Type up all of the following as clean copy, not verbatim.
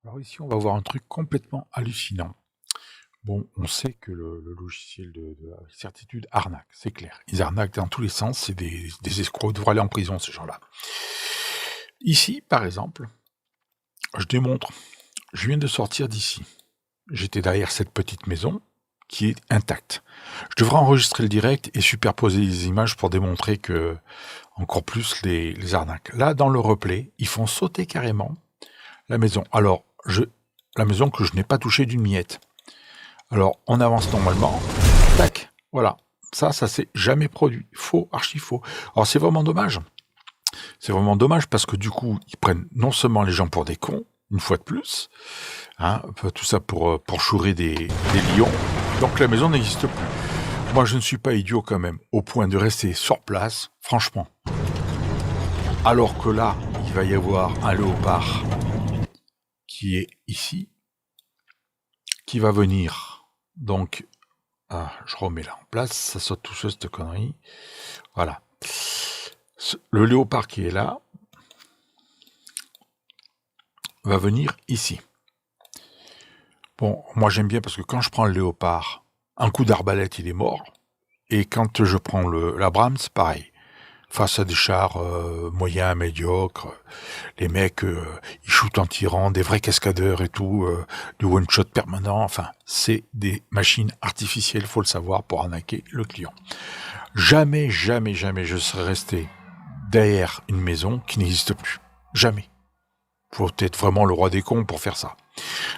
Alors ici, on va voir un truc complètement hallucinant. Bon, on sait que le logiciel de certitude arnaque, c'est clair. Ils arnaquent dans tous les sens, c'est des escrocs, ils devraient aller en prison, ces gens-là. Ici, par exemple, je démontre, je viens de sortir d'ici. J'étais derrière cette petite maison qui est intacte. Je devrais enregistrer le direct et superposer les images pour démontrer que, encore plus, les arnaques. Là, dans le replay, ils font sauter carrément la maison. Alors, la maison que je n'ai pas touchée d'une miette. Alors, on avance normalement. Tac, voilà. Ça s'est jamais produit. Faux, archi faux. Alors, c'est vraiment dommage. C'est vraiment dommage parce que du coup, ils prennent non seulement les gens pour des cons, une fois de plus, hein, tout ça pour chourer des lions. Donc, la maison n'existe plus. Moi, je ne suis pas idiot quand même, au point de rester sur place, franchement. Alors que là, il va y avoir un léopard qui est ici, qui va venir. Donc, je remets là en place, ça saute tout seul cette connerie. Voilà. Le léopard qui est là va venir ici. Bon, moi j'aime bien parce que quand je prends le léopard, un coup d'arbalète il est mort. Et quand je prends la Brahms, pareil. Face à des chars moyens, médiocres, les mecs, ils shootent en tirant, des vrais cascadeurs et tout, du one-shot permanent, enfin, c'est des machines artificielles, faut le savoir, pour arnaquer le client. Jamais, jamais, jamais je serais resté derrière une maison qui n'existe plus. Jamais. Faut être vraiment le roi des cons pour faire ça.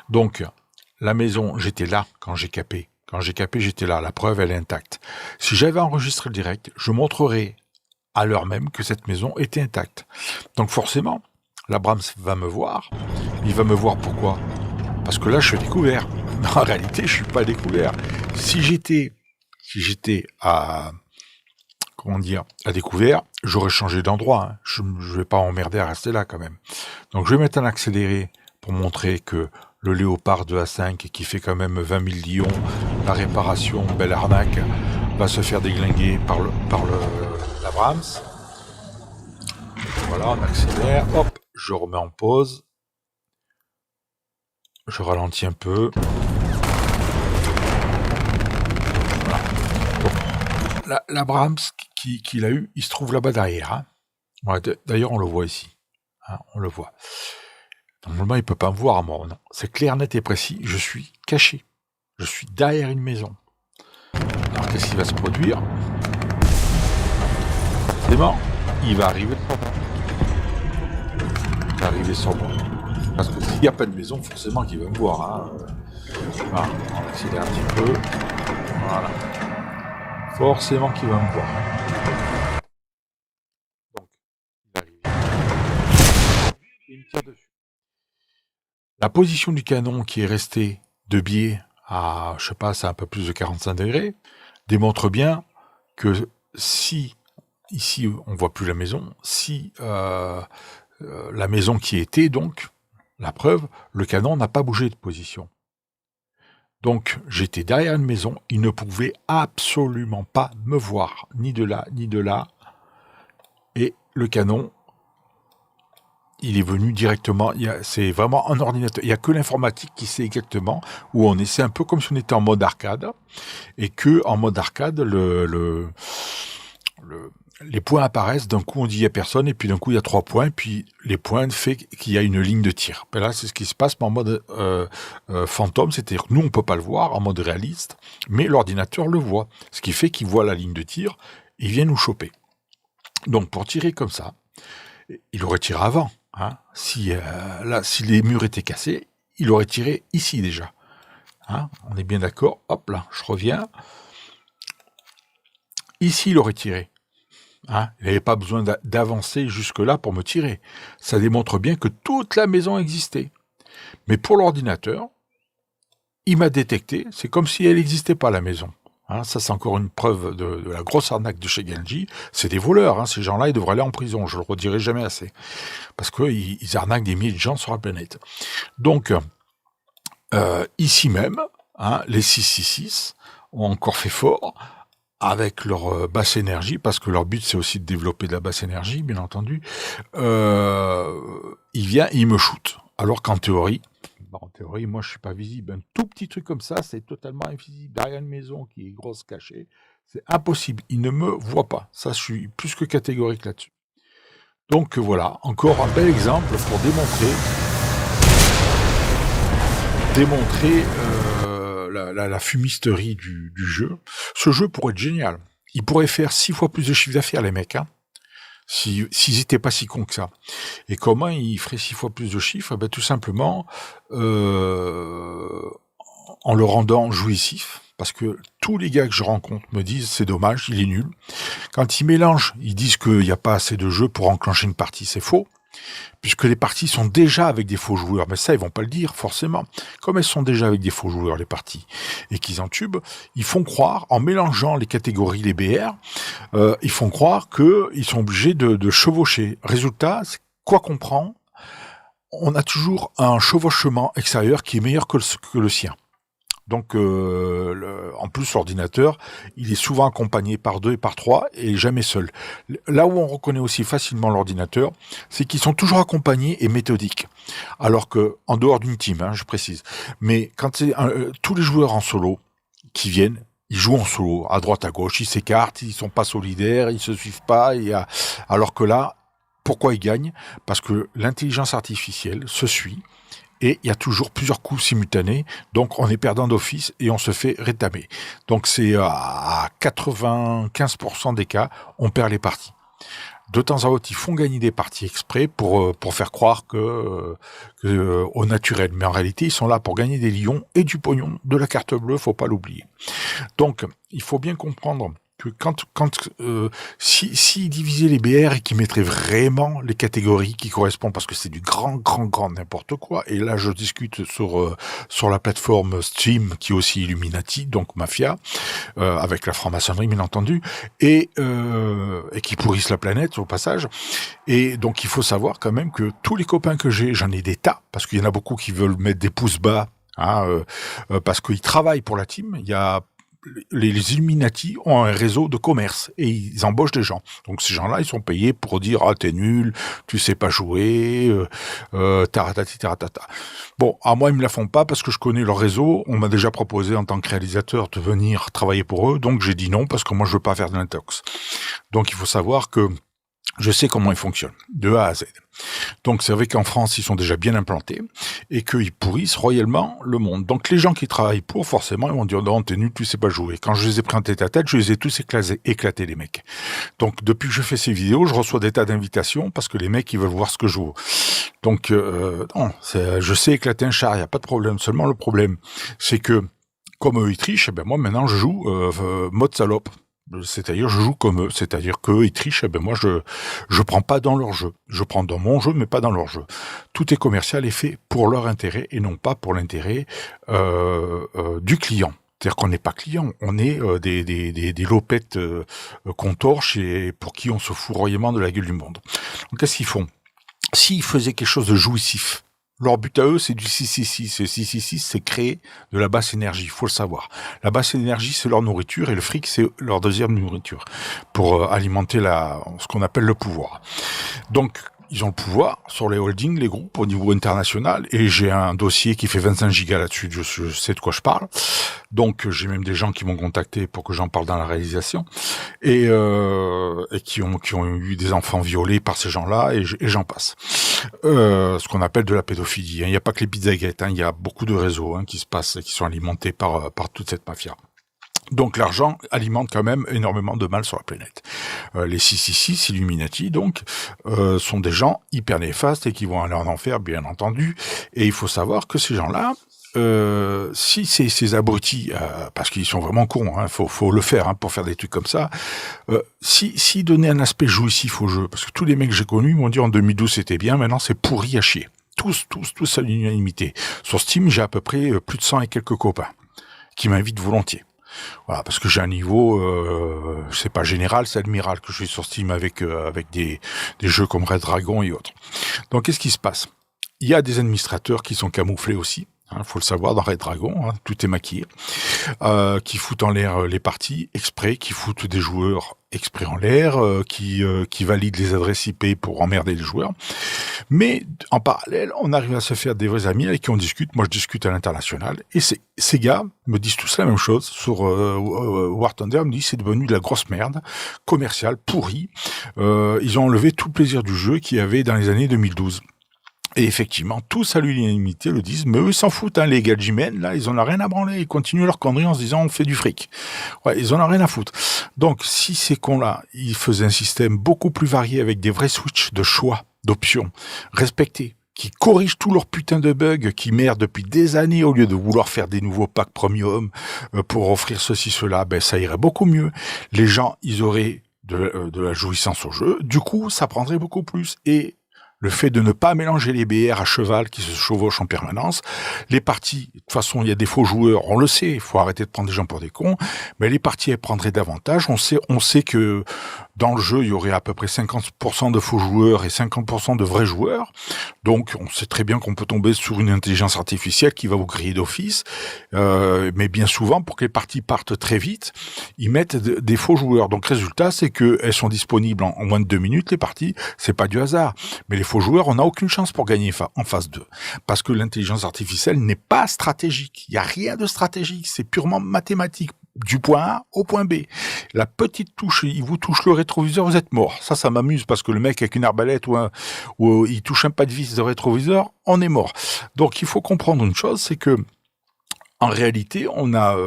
Donc, la maison, j'étais là quand j'ai capé. Quand j'ai capé, j'étais là. La preuve, elle est intacte. Si j'avais enregistré le direct, je montrerais à l'heure même que cette maison était intacte. Donc forcément, la Brahms va me voir. Il va me voir pourquoi ? Parce que là, je suis découvert. Mais en réalité, je suis pas découvert. Si j'étais à découvert, j'aurais changé d'endroit. Hein. Je vais pas emmerder à rester là quand même. Donc je vais mettre un accéléré pour montrer que le léopard de A5 qui fait quand même 20 000 lions, la réparation, belle arnaque, va se faire déglinguer par la Brahms. Voilà, on accélère, hop, je remets en pause. Je ralentis un peu. Voilà. Bon. La Brahms qu'il a eu, il se trouve là-bas derrière. Hein. Ouais, d'ailleurs, on le voit ici. Hein, on le voit. Normalement, il peut pas me voir, moi. Non. C'est clair, net et précis. Je suis caché. Je suis derrière une maison. Alors, qu'est-ce qui va se produire ? C'est bon, il va arriver sur moi. Il va arriver sur moi. Parce que s'il n'y a pas de maison, forcément qu'il va me voir. Hein. Voilà, on va accélérer un petit peu. Voilà. Forcément qu'il va me voir. Donc, il arrive. Il me tire dessus. La position du canon qui est restée de biais à, je sais pas, c'est un peu plus de 45 degrés, démontre bien que si, ici on voit plus la maison, si la maison qui était donc, la preuve, le canon n'a pas bougé de position. Donc j'étais derrière une maison, il ne pouvait absolument pas me voir, ni de là, ni de là, et le canon, il est venu directement, c'est vraiment un ordinateur, il n'y a que l'informatique qui sait exactement où on est, c'est un peu comme si on était en mode arcade, et que en mode arcade, les points apparaissent, d'un coup on dit il n'y a personne, et puis d'un coup il y a 3 points, puis les points fait qu'il y a une ligne de tir. Ben là c'est ce qui se passe, mais en mode fantôme, c'est-à-dire que nous on peut pas le voir, en mode réaliste, mais l'ordinateur le voit, ce qui fait qu'il voit la ligne de tir, il vient nous choper. Donc pour tirer comme ça, il aurait tiré avant. Hein. Si les murs étaient cassés, il aurait tiré ici déjà. Hein. On est bien d'accord. Hop là, je reviens. Ici, il aurait tiré. Hein. Il n'avait pas besoin d'avancer jusque-là pour me tirer. Ça démontre bien que toute la maison existait. Mais pour l'ordinateur, il m'a détecté. C'est comme si elle n'existait pas, la maison. Hein, ça, c'est encore une preuve de la grosse arnaque de chez Genji. C'est des voleurs. Hein, ces gens-là, ils devraient aller en prison. Je le redirai jamais assez. Parce qu'ils arnaquent des milliers de gens sur la planète. Donc, ici même, hein, les 666 ont encore fait fort avec leur basse énergie, parce que leur but, c'est aussi de développer de la basse énergie, bien entendu. Il vient, il me shoot. Alors qu'en théorie, théorie, moi je suis pas visible. Un tout petit truc comme ça, c'est totalement invisible. Derrière une maison qui est grosse cachée, c'est impossible. Il ne me voit pas. Ça, je suis plus que catégorique là-dessus. Donc voilà, encore un bel exemple pour démontrer la fumisterie du jeu. Ce jeu pourrait être génial. Il pourrait faire 6 fois plus de chiffre d'affaires, les mecs, hein, s'ils étaient pas si cons que ça. Et comment ils feraient 6 fois plus de chiffres? Ben, tout simplement en le rendant jouissif. Parce que tous les gars que je rencontre me disent c'est dommage, il est nul. Quand ils mélangent, ils disent qu'il n'y a pas assez de jeux pour enclencher une partie, c'est faux. Puisque les parties sont déjà avec des faux joueurs, mais ça ils vont pas le dire forcément. Comme elles sont déjà avec des faux joueurs les parties et qu'ils entubent, ils font croire en mélangeant les catégories, les BR, ils font croire qu'ils sont obligés de chevaucher. Résultat, quoi qu'on prend, on a toujours un chevauchement extérieur qui est meilleur que le sien. Donc, en plus, l'ordinateur, il est souvent accompagné par 2 et par 3 et jamais seul. Là où on reconnaît aussi facilement l'ordinateur, c'est qu'ils sont toujours accompagnés et méthodiques. Alors que, en dehors d'une team, hein, je précise. Mais quand c'est tous les joueurs en solo qui viennent, ils jouent en solo, à droite, à gauche, ils s'écartent, ils sont pas solidaires, ils se suivent pas. Alors que là, pourquoi ils gagnent? Parce que l'intelligence artificielle se suit. Et il y a toujours plusieurs coups simultanés, donc on est perdant d'office et on se fait rétamer. Donc c'est à 95% des cas, on perd les parties. De temps à autre, ils font gagner des parties exprès pour faire croire que au naturel. Mais en réalité, ils sont là pour gagner des lions et du pognon, de la carte bleue, faut pas l'oublier. Donc, il faut bien comprendre que si divisaient les BR et qu'ils mettraient vraiment les catégories qui correspondent, parce que c'est du grand n'importe quoi, et là je discute sur la plateforme Steam qui est aussi Illuminati, donc Mafia, avec la franc-maçonnerie bien entendu, et qui pourrissent la planète au passage, et donc il faut savoir quand même que tous les copains que j'ai, j'en ai des tas, parce qu'il y en a beaucoup qui veulent mettre des pouces bas, hein, parce qu'ils travaillent pour la team. Il y a les Illuminati ont un réseau de commerce et ils embauchent des gens. Donc ces gens-là, ils sont payés pour dire ah t'es nul, tu sais pas jouer, taratati taratata. Bon, à moi ils me la font pas parce que je connais leur réseau. On m'a déjà proposé en tant que réalisateur de venir travailler pour eux, donc j'ai dit non parce que moi je veux pas faire de l'intox. Donc il faut savoir que je sais comment ils fonctionnent, de A à Z. Donc c'est vrai qu'en France, ils sont déjà bien implantés et qu'ils pourrissent royalement le monde. Donc les gens qui travaillent pour, forcément, ils vont dire non, t'es nul, tu sais pas jouer. Quand je les ai pris en tête à tête, je les ai tous éclatés les mecs. Donc depuis que je fais ces vidéos, je reçois des tas d'invitations parce que les mecs, ils veulent voir ce que je joue. Donc non, je sais éclater un char, il n'y a pas de problème. Seulement le problème, c'est que comme eux ils trichent, eh ben moi maintenant je joue mode salope. C'est-à-dire, je joue comme eux. C'est-à-dire qu'eux, ils trichent, et ben moi, je prends pas dans leur jeu. Je prends dans mon jeu, mais pas dans leur jeu. Tout est commercial et fait pour leur intérêt et non pas pour l'intérêt du client. C'est-à-dire qu'on n'est pas client, on est des lopettes qu'on torche et pour qui on se fout royalement de la gueule du monde. Donc, qu'est-ce qu'ils font? S'ils faisaient quelque chose de jouissif, leur but à eux, c'est du 666. Le 666, c'est créer de la basse énergie, faut le savoir. La basse énergie, c'est leur nourriture et le fric, c'est leur deuxième nourriture pour alimenter ce qu'on appelle le pouvoir. Donc, ils ont le pouvoir sur les holdings, les groupes au niveau international, et j'ai un dossier qui fait 25 gigas là-dessus, je sais de quoi je parle. Donc j'ai même des gens qui m'ont contacté pour que j'en parle dans la réalisation, et qui ont eu des enfants violés par ces gens-là, et j'en passe. Ce qu'on appelle de la pédophilie. Il n'y a pas que les pizzagate, il y a beaucoup de réseaux qui se passent, qui sont alimentés par toute cette mafia. Donc l'argent alimente quand même énormément de mal sur la planète. Les 666, Illuminati, donc, sont des gens hyper néfastes et qui vont aller en enfer, bien entendu. Et il faut savoir que ces gens-là, si ces abrutis, parce qu'ils sont vraiment cons, faut le faire pour faire des trucs comme ça, si donner un aspect jouissif au jeu, parce que tous les mecs que j'ai connus m'ont dit en 2012 c'était bien, maintenant c'est pourri à chier. Tous à l'unanimité. Sur Steam, j'ai à peu près plus de 100 et quelques copains qui m'invitent volontiers. Voilà, parce que j'ai un niveau, c'est pas général, c'est admiral que je suis sur Steam avec des jeux comme Red Dragon et autres. Donc qu'est-ce qui se passe? Il y a des administrateurs qui sont camouflés aussi Faut le savoir, dans Red Dragon, tout est maquillé, qui foutent en l'air les parties exprès, qui foutent des joueurs exprès en l'air, qui valident les adresses IP pour emmerder les joueurs. Mais en parallèle, on arrive à se faire des vrais amis avec qui on discute. Moi, je discute à l'international. Et ces gars me disent tous la même chose sur War Thunder. Ils me disent c'est devenu de la grosse merde, commerciale, pourrie. Ils ont enlevé tout le plaisir du jeu qu'il y avait dans les années 2012. Et effectivement, tous à l'unanimité le disent, mais eux, ils s'en foutent, les gars de J-Men, là, ils en ont rien à branler, ils continuent leur connerie en se disant, on fait du fric. Ouais, ils en ont rien à foutre. Donc, si ces cons-là, ils faisaient un système beaucoup plus varié avec des vrais switches de choix, d'options, respectés, qui corrigent tous leurs putains de bugs, qui merdent depuis des années au lieu de vouloir faire des nouveaux packs premium pour offrir ceci, cela, ça irait beaucoup mieux. Les gens, ils auraient de la jouissance au jeu. Du coup, ça prendrait beaucoup plus. Et le fait de ne pas mélanger les BR à cheval qui se chevauchent en permanence, les parties, de toute façon, il y a des faux joueurs, on le sait, il faut arrêter de prendre des gens pour des cons, mais les parties, elles prendraient davantage. On sait que dans le jeu, il y aurait à peu près 50% de faux joueurs et 50% de vrais joueurs. Donc, on sait très bien qu'on peut tomber sur une intelligence artificielle qui va vous griller d'office. Mais bien souvent, pour que les parties partent très vite, ils mettent des faux joueurs. Donc, résultat, c'est que elles sont disponibles en moins de 2 minutes, les parties. C'est pas du hasard. Mais les faux joueurs, on n'a aucune chance pour gagner en phase 2. Parce que l'intelligence artificielle n'est pas stratégique. Il n'y a rien de stratégique. C'est purement mathématique. Du point A au point B. La petite touche, il vous touche le rétroviseur, vous êtes mort. Ça m'amuse parce que le mec avec une arbalète ou il touche un pas de vis de rétroviseur, on est mort. Donc il faut comprendre une chose, c'est que en réalité, on a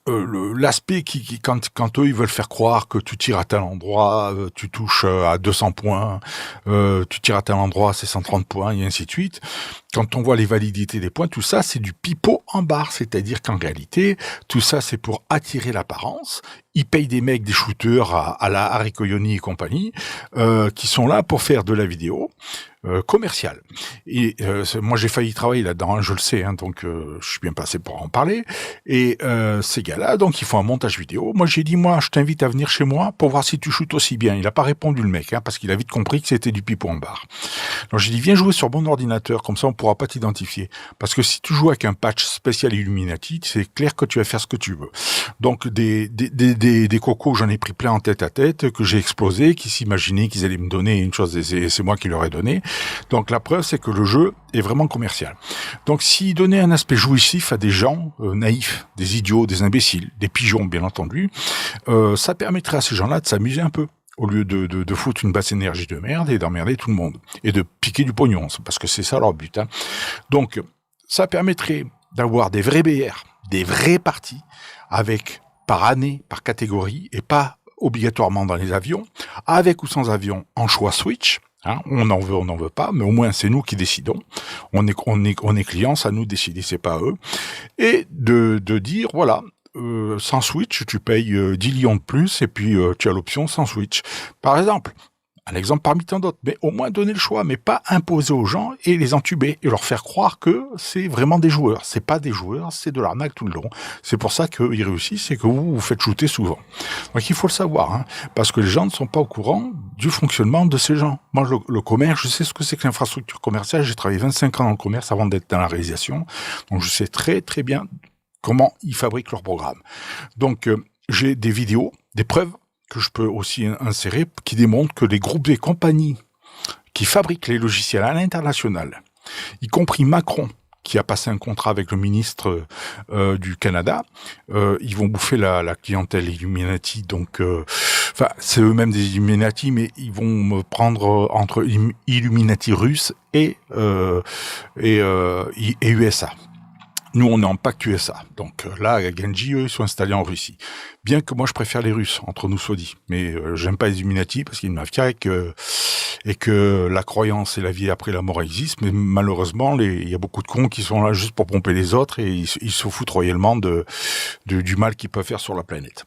l'aspect qui quand eux ils veulent faire croire que tu tires à tel endroit, tu touches à 200 points, tu tires à tel endroit, c'est 130 points, et ainsi de suite. Quand on voit les validités des points, tout ça, c'est du pipeau en barre. C'est-à-dire qu'en réalité, tout ça, c'est pour attirer l'apparence. Ils payent des mecs, des shooters à la Harikoyoni et compagnie, qui sont là pour faire de la vidéo commerciale. Et moi, j'ai failli travailler là-dedans, je le sais, donc je suis bien passé pour en parler. Et ces gars-là, donc, ils font un montage vidéo. Moi, j'ai dit, je t'invite à venir chez moi pour voir si tu shootes aussi bien. Il a pas répondu, le mec, parce qu'il a vite compris que c'était du pipeau en barre. Donc, j'ai dit, viens jouer sur mon ordinateur, comme ça, on pourra pas t'identifier. Parce que si tu joues avec un patch spécial Illuminati, c'est clair que tu vas faire ce que tu veux. Donc, des cocos, j'en ai pris plein en tête à tête, que j'ai explosé, qui s'imaginaient qu'ils allaient me donner une chose, et c'est moi qui leur ai donné. Donc, la preuve, c'est que le jeu est vraiment commercial. Donc, s'il donnait un aspect jouissif à des gens naïfs, des idiots, des imbéciles, des pigeons, bien entendu, ça permettrait à ces gens-là de s'amuser un peu, au lieu de foutre une basse énergie de merde et d'emmerder tout le monde, et de piquer du pognon, parce que c'est ça leur but. Donc, ça permettrait d'avoir des vrais BR, des vraies parties, avec par année, par catégorie, et pas obligatoirement dans les avions, avec ou sans avion, en choix Switch. On en veut, on n'en veut pas, mais au moins c'est nous qui décidons. On est clients, ça nous décider, c'est pas eux. Et de dire, voilà, sans Switch, tu payes 10 lions de plus, et puis tu as l'option sans Switch. Par exemple, un exemple parmi tant d'autres, mais au moins donner le choix, mais pas imposer aux gens et les entuber et leur faire croire que c'est vraiment des joueurs. C'est pas des joueurs, c'est de l'arnaque tout le long. C'est pour ça qu'ils réussissent et que vous faites shooter souvent. Donc il faut le savoir, parce que les gens ne sont pas au courant du fonctionnement de ces gens. Moi, le commerce, je sais ce que c'est que l'infrastructure commerciale. J'ai travaillé 25 ans dans le commerce avant d'être dans la réalisation. Donc je sais très très bien comment ils fabriquent leurs programmes. Donc j'ai des vidéos, des preuves que je peux aussi insérer, qui démontrent que les groupes et compagnies qui fabriquent les logiciels à l'international, y compris Macron, qui a passé un contrat avec le ministre du Canada, ils vont bouffer la clientèle Illuminati, donc c'est eux-mêmes des Illuminati, mais ils vont me prendre entre Illuminati russe et USA. Nous, on est en pacte USA. Donc là, Genji, eux, ils sont installés en Russie. Bien que moi, je préfère les Russes, entre nous soit dit. Mais j'aime pas les Illuminati parce qu'il y a une mafia et que la croyance et la vie après la mort existent. Mais malheureusement, il y a beaucoup de cons qui sont là juste pour pomper les autres et ils se foutent royalement du mal qu'ils peuvent faire sur la planète.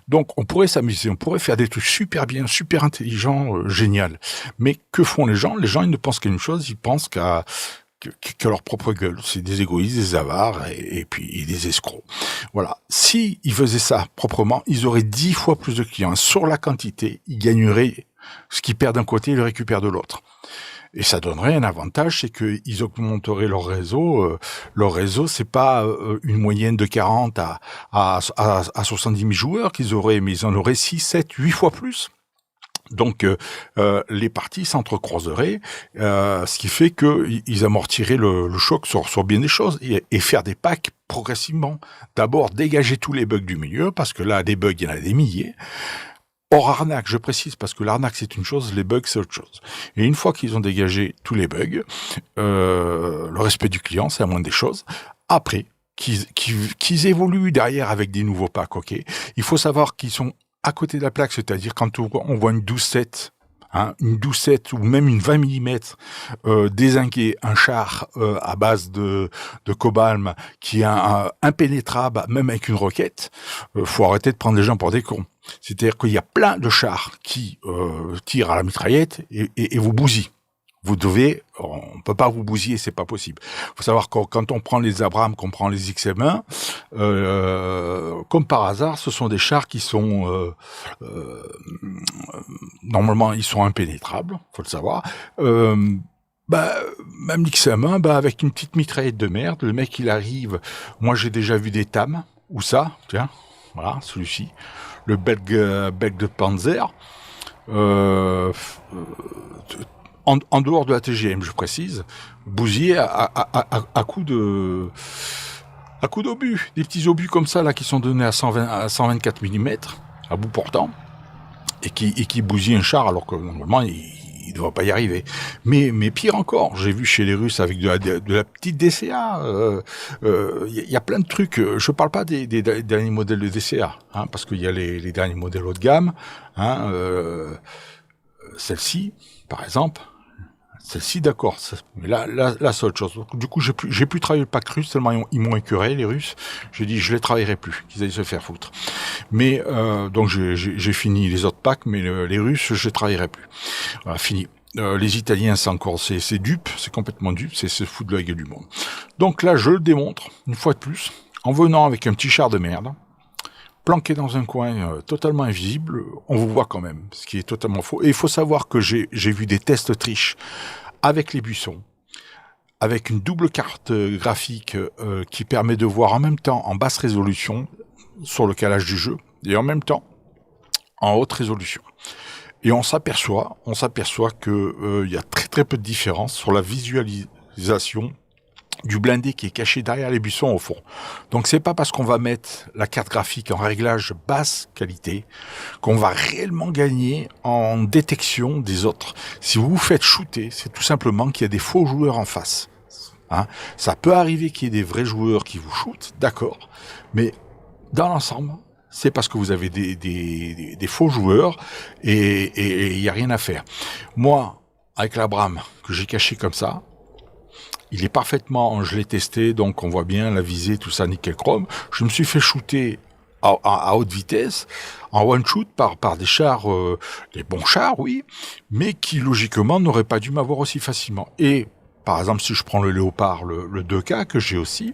Donc, on pourrait s'amuser, on pourrait faire des trucs super bien, super intelligents, génial. Mais que font les gens? Les gens, ils ne pensent qu'à une chose, ils pensent qu'à leur propre gueule. C'est des égoïstes, des avares et puis des escrocs. Voilà. Si ils faisaient ça proprement, ils auraient 10 fois plus de clients. Sur la quantité, ils gagneraient ce qu'ils perdent d'un côté, ils le récupèrent de l'autre. Et ça donnerait un avantage, c'est qu'ils augmenteraient leur réseau. Leur réseau, c'est pas une moyenne de 40 à 70 000 joueurs qu'ils auraient, mais ils en auraient 6, 7, 8 fois plus. Donc les parties s'entrecroiseraient, ce qui fait qu'ils amortiraient le choc sur bien des choses et faire des packs progressivement. D'abord dégager tous les bugs du milieu, parce que là des bugs il y en a des milliers. Hors arnaque, je précise, parce que l'arnaque c'est une chose, les bugs c'est autre chose. Et une fois qu'ils ont dégagé tous les bugs, le respect du client c'est la moindre des choses. Après, qu'ils évoluent derrière avec des nouveaux packs, ok. Il faut savoir qu'ils sont à côté de la plaque, c'est-à-dire quand on voit une 12-7, une 12-7 ou même une 20 mm dézinguer un char à base de cobalme qui est impénétrable, même avec une roquette, faut arrêter de prendre les gens pour des cons. C'est-à-dire qu'il y a plein de chars qui tirent à la mitraillette et vous bousillent. On peut pas vous bousiller, c'est pas possible. Faut savoir que quand on prend les Abrams, qu'on prend les XM1, comme par hasard, ce sont des chars qui sont normalement ils sont impénétrables, faut le savoir. Même l'XM1, avec une petite mitraillette de merde, le mec il arrive. Moi j'ai déjà vu des TAM, où ça, tiens, voilà, celui-ci, le Belg de Panzer. En dehors de la TGM, je précise, bousillé à coup d'obus, des petits obus comme ça là qui sont donnés à 124 mm à bout portant et qui bousillent un char alors que normalement il ne devrait pas y arriver. Mais pire encore, j'ai vu chez les Russes avec de la petite DCA, y a plein de trucs. Je parle pas des derniers modèles de DCA, parce qu'il y a les derniers modèles haut de gamme, celle-ci par exemple. Celle-ci, d'accord. Mais là, c'est autre chose. Du coup, j'ai plus travaillé le pack russe, tellement ils m'ont écœuré, les Russes. J'ai dit, je les travaillerai plus, qu'ils aillent se faire foutre. Mais, donc, j'ai fini les autres packs, mais les Russes, je les travaillerai plus. Voilà, fini. Les Italiens, c'est encore, c'est dupe, c'est complètement dupe, c'est se foutre de la gueule du monde. Donc là, je le démontre, une fois de plus, en venant avec un petit char de merde, planqué dans un coin totalement invisible, on vous voit quand même, ce qui est totalement faux. Et il faut savoir que j'ai vu des tests triches avec les buissons, avec une double carte graphique qui permet de voir en même temps en basse résolution sur le calage du jeu et en même temps en haute résolution. Et on s'aperçoit que y a très très peu de différence sur la visualisation du blindé qui est caché derrière les buissons au fond. Donc c'est pas parce qu'on va mettre la carte graphique en réglage basse qualité qu'on va réellement gagner en détection des autres. Si vous vous faites shooter, c'est tout simplement qu'il y a des faux joueurs en face. Ça peut arriver qu'il y ait des vrais joueurs qui vous shootent, d'accord, mais dans l'ensemble, c'est parce que vous avez des faux joueurs et il y a rien à faire. Moi, avec l'Abram que j'ai caché comme ça, il est parfaitement, je l'ai testé, donc on voit bien la visée, tout ça, nickel chrome. Je me suis fait shooter à haute vitesse, en one shoot par des chars, des bons chars, oui, mais qui logiquement n'auraient pas dû m'avoir aussi facilement. Et par exemple, si je prends le Léopard, le 2K que j'ai aussi,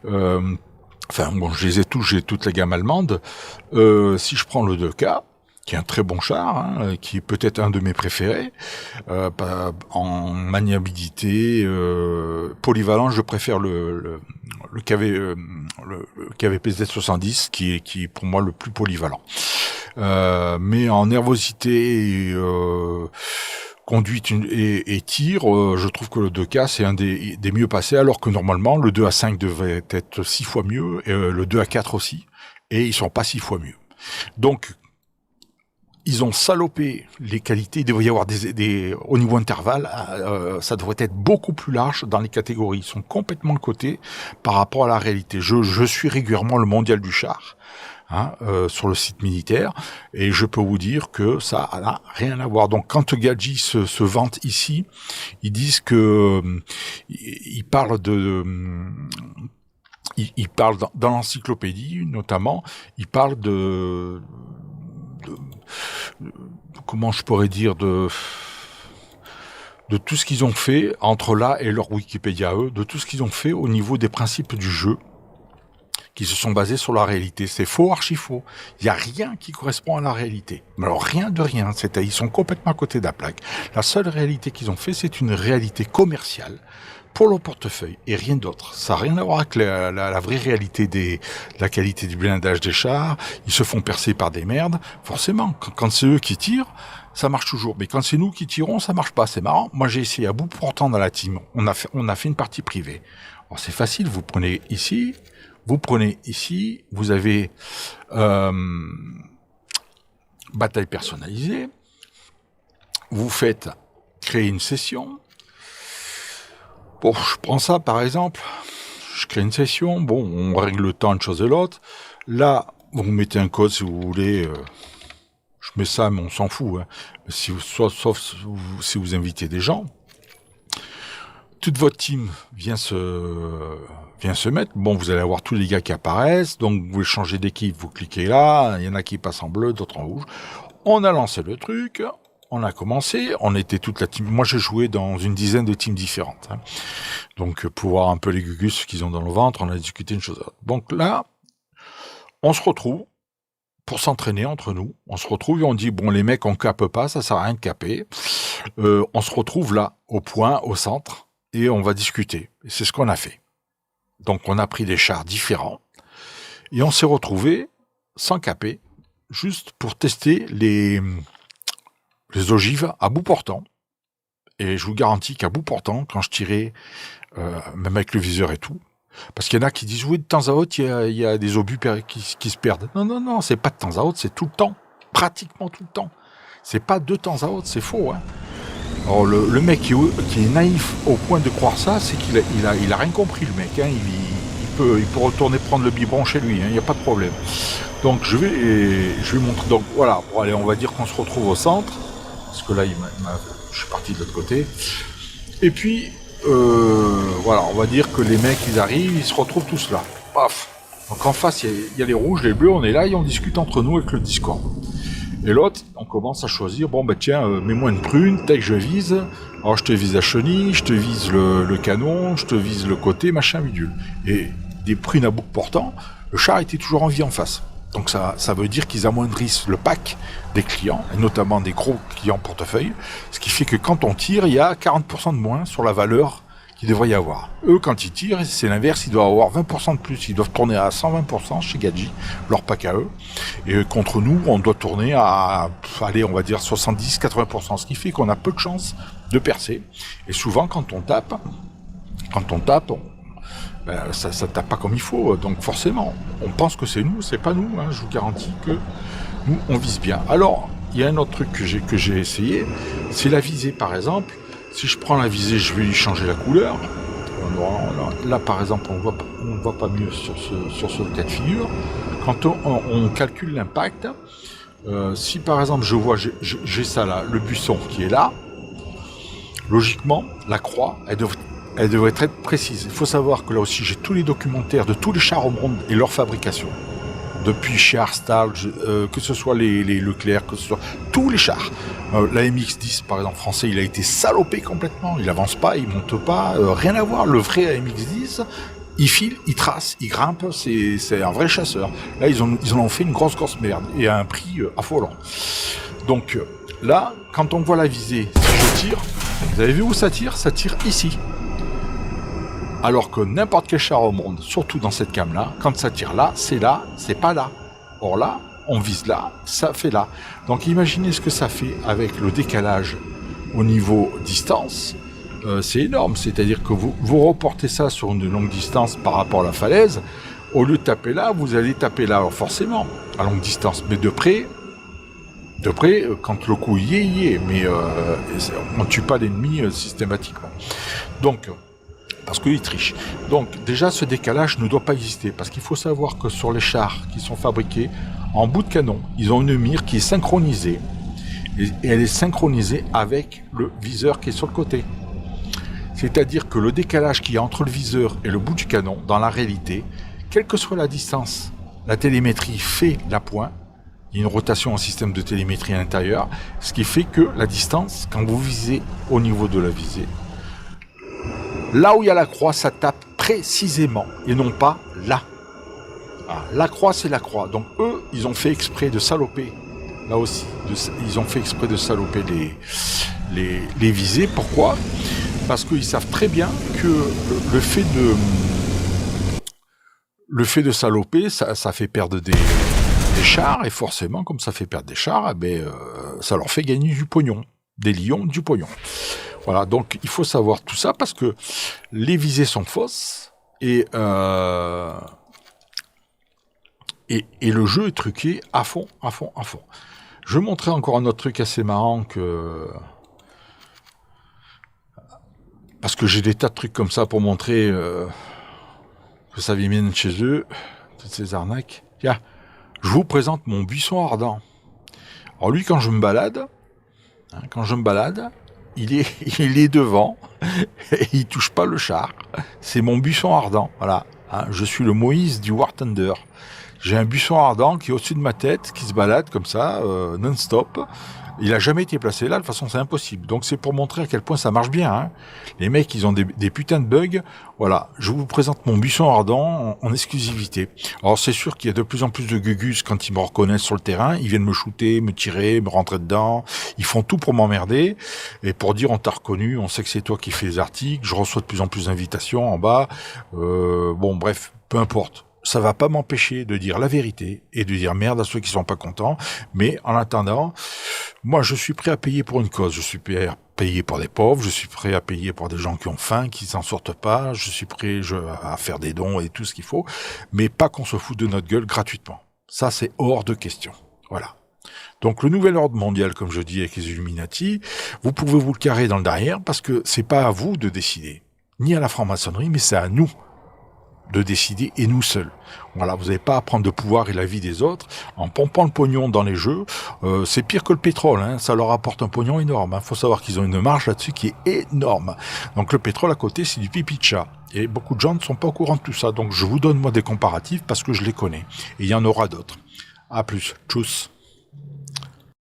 je les ai tous, j'ai toute la gamme allemande. Si je prends le 2K, qui est un très bon char, qui est peut-être un de mes préférés, en maniabilité, polyvalent, je préfère le KVP Z70 qui est pour moi le plus polyvalent. Mais en nervosité, conduite et tir, je trouve que le 2K c'est un des mieux passés, alors que normalement le 2A5 devrait être 6 fois mieux, et le 2A4 aussi, et ils sont pas 6 fois mieux. Donc ils ont salopé les qualités. Il devrait y avoir au niveau intervalle, ça devrait être beaucoup plus large dans les catégories. Ils sont complètement de côté par rapport à la réalité. Je suis régulièrement le mondial du char, sur le site militaire, et je peux vous dire que ça n'a rien à voir. Donc quand Gadji se vante ici, ils disent que ils parlent il parle dans l'encyclopédie notamment, il parle de comment je pourrais dire, de tout ce qu'ils ont fait entre là et leur Wikipédia eux, de tout ce qu'ils ont fait au niveau des principes du jeu, qui se sont basés sur la réalité. C'est faux, archi faux. Il n'y a rien qui correspond à la réalité. Mais alors rien de rien, ils sont complètement à côté de la plaque. La seule réalité qu'ils ont fait, c'est une réalité commerciale pour le portefeuille et rien d'autre. Ça n'a rien à voir avec la vraie réalité de la qualité du blindage des chars. Ils se font percer par des merdes. Forcément, quand c'est eux qui tirent, ça marche toujours. Mais quand c'est nous qui tirons, ça marche pas. C'est marrant. Moi, j'ai essayé à bout portant dans la team. On a fait une partie privée. Alors, c'est facile. Vous prenez ici, vous avez bataille personnalisée. Vous faites créer une session. Bon, je prends ça par exemple, je crée une session, bon, on règle le temps, une chose et l'autre. Là, vous mettez un code si vous voulez, je mets ça, mais on s'en fout. Hein. Sauf si vous invitez des gens. Toute votre team vient se mettre. Bon, vous allez avoir tous les gars qui apparaissent, donc vous voulez changer d'équipe, vous cliquez là, il y en a qui passent en bleu, d'autres en rouge. On a lancé le truc. On a commencé, on était toute la team. Moi, j'ai joué dans une dizaine de teams différentes. Hein. Donc, pour voir un peu les gugus qu'ils ont dans le ventre, on a discuté une chose. Donc là, on se retrouve pour s'entraîner entre nous. On se retrouve et on dit, bon, les mecs, on cape pas, ça sert à rien de caper. On se retrouve là, au point, au centre, et on va discuter. Et c'est ce qu'on a fait. Donc, on a pris des chars différents, et on s'est retrouvé sans caper, juste pour tester les ogives à bout portant. Et je vous garantis qu'à bout portant, quand je tirais, même avec le viseur et tout, parce qu'il y en a qui disent, oui, de temps à autre, il y a des obus qui se perdent. Non, c'est pas de temps à autre, c'est tout le temps. Pratiquement tout le temps. C'est pas de temps à autre, c'est faux. Hein. Alors, le mec qui est naïf au point de croire ça, c'est qu'il a rien compris, le mec. Hein. Il peut retourner prendre le biberon chez lui, il n'y a pas de problème. Donc, je vais montrer. Donc, voilà, bon, allez, on va dire qu'on se retrouve au centre. Parce que là, je suis parti de l'autre côté. Et puis, voilà, on va dire que les mecs, ils arrivent, ils se retrouvent tous là. Paf. Donc en face, il y a les rouges, les bleus, on est là et on discute entre nous avec le Discord. Et l'autre, on commence à choisir, bon bah tiens, mets-moi une prune, tac, je vise. Alors je te vise la chenille, je te vise le canon, je te vise le côté, machin, bidule. Et des prunes à bouc portant, le char était toujours en vie en face. Donc ça veut dire qu'ils amoindrissent le pack des clients, et notamment des gros clients portefeuille, ce qui fait que quand on tire, il y a 40% de moins sur la valeur qu'il devrait y avoir. Eux, quand ils tirent, c'est l'inverse, ils doivent avoir 20% de plus, ils doivent tourner à 120% chez Gadji, leur pack à eux, et contre nous, on doit tourner à, allez, on va dire 70-80%, ce qui fait qu'on a peu de chances de percer, et souvent quand on tape, ça tape pas comme il faut, donc forcément, on pense que c'est nous, c'est pas nous, hein, je vous garantis que nous, on vise bien. Alors, il y a un autre truc que j'ai essayé, c'est la visée, par exemple. Si je prends la visée, je vais lui changer la couleur. Là, par exemple, on voit pas mieux sur ce cas de figure. Quand on calcule l'impact, si par exemple, je vois, j'ai ça là, le buisson qui est là, logiquement, la croix, elle devrait être précise. Il faut savoir que là aussi, j'ai tous les documentaires de tous les chars au monde et leur fabrication. Depuis chez Arstal, que ce soit les Leclerc, que ce soit tous les chars. La MX-10, par exemple, français, il a été salopé complètement. Il avance pas, il monte pas, rien à voir. Le vrai MX-10, il file, il trace, il grimpe, c'est un vrai chasseur. Là, ils en ont fait une grosse merde et à un prix affolant. Donc là, quand on voit la visée, si je tire, vous avez vu où ça tire? Ça tire ici. Alors que n'importe quel char au monde, surtout dans cette gamme-là, quand ça tire là, c'est pas là. Or là, on vise là, ça fait là. Donc imaginez ce que ça fait avec le décalage au niveau distance. C'est énorme, c'est-à-dire que vous reportez ça sur une longue distance par rapport à la falaise. Au lieu de taper là, vous allez taper là, alors forcément, à longue distance. Mais de près, quand le coup y est, mais on ne tue pas l'ennemi systématiquement. Donc, parce qu'il triche. Donc déjà ce décalage ne doit pas exister, parce qu'il faut savoir que sur les chars qui sont fabriqués en bout de canon, ils ont une mire qui est synchronisée, et elle est synchronisée avec le viseur qui est sur le côté. C'est-à-dire que le décalage qu'il y a entre le viseur et le bout du canon, dans la réalité, quelle que soit la distance, la télémétrie fait la pointe. Il y a une rotation en système de télémétrie à l'intérieur, ce qui fait que la distance, quand vous visez au niveau de la visée, là où il y a la croix, ça tape précisément, et non pas là. Ah, la croix, c'est la croix. Donc eux, ils ont fait exprès de saloper. Là aussi, ils ont fait exprès de saloper les visées. Pourquoi ? Parce qu'ils savent très bien que le fait de saloper, ça fait perdre des chars, et forcément, comme ça fait perdre des chars, ça leur fait gagner du pognon. Des lions, du pognon. Voilà, donc il faut savoir tout ça, parce que les visées sont fausses, et le jeu est truqué à fond. Je vais montrer encore un autre truc assez marrant parce que j'ai des tas de trucs comme ça pour montrer que ça vient de chez eux, toutes ces arnaques. Tiens, je vous présente mon buisson ardent. Alors lui, quand je me balade, il est devant, et il touche pas le char. C'est mon buisson ardent, voilà. Je suis le Moïse du War Thunder. J'ai un buisson ardent qui est au-dessus de ma tête, qui se balade comme ça, non-stop. Il a jamais été placé là, de toute façon c'est impossible. Donc c'est pour montrer à quel point ça marche bien. Hein. Les mecs, ils ont des putains de bugs. Voilà, je vous présente mon buisson ardent en exclusivité. Alors c'est sûr qu'il y a de plus en plus de gugus quand ils me reconnaissent sur le terrain. Ils viennent me shooter, me tirer, me rentrer dedans. Ils font tout pour m'emmerder. Et pour dire on t'a reconnu, on sait que c'est toi qui fais les articles. Je reçois de plus en plus d'invitations en bas. Bon bref, peu importe. Ça va pas m'empêcher de dire la vérité et de dire merde à ceux qui sont pas contents. Mais en attendant, moi je suis prêt à payer pour une cause. Je suis prêt à payer pour des pauvres. Je suis prêt à payer pour des gens qui ont faim, qui s'en sortent pas. Je suis prêt à faire des dons et tout ce qu'il faut. Mais pas qu'on se foute de notre gueule gratuitement. Ça c'est hors de question. Voilà. Donc le nouvel ordre mondial, comme je dis avec les Illuminati, vous pouvez vous le carrer dans le derrière parce que c'est pas à vous de décider. Ni à la franc-maçonnerie, mais c'est à nous de décider, et nous seuls. Voilà, vous n'avez pas à prendre de pouvoir et la vie des autres en pompant le pognon dans les jeux. C'est pire que le pétrole, hein, ça leur apporte un pognon énorme. Hein. Faut savoir qu'ils ont une marge là-dessus qui est énorme. Donc le pétrole à côté, c'est du pipi de chat. Et beaucoup de gens ne sont pas au courant de tout ça. Donc je vous donne moi des comparatifs parce que je les connais. Et il y en aura d'autres. À plus. Tchuss.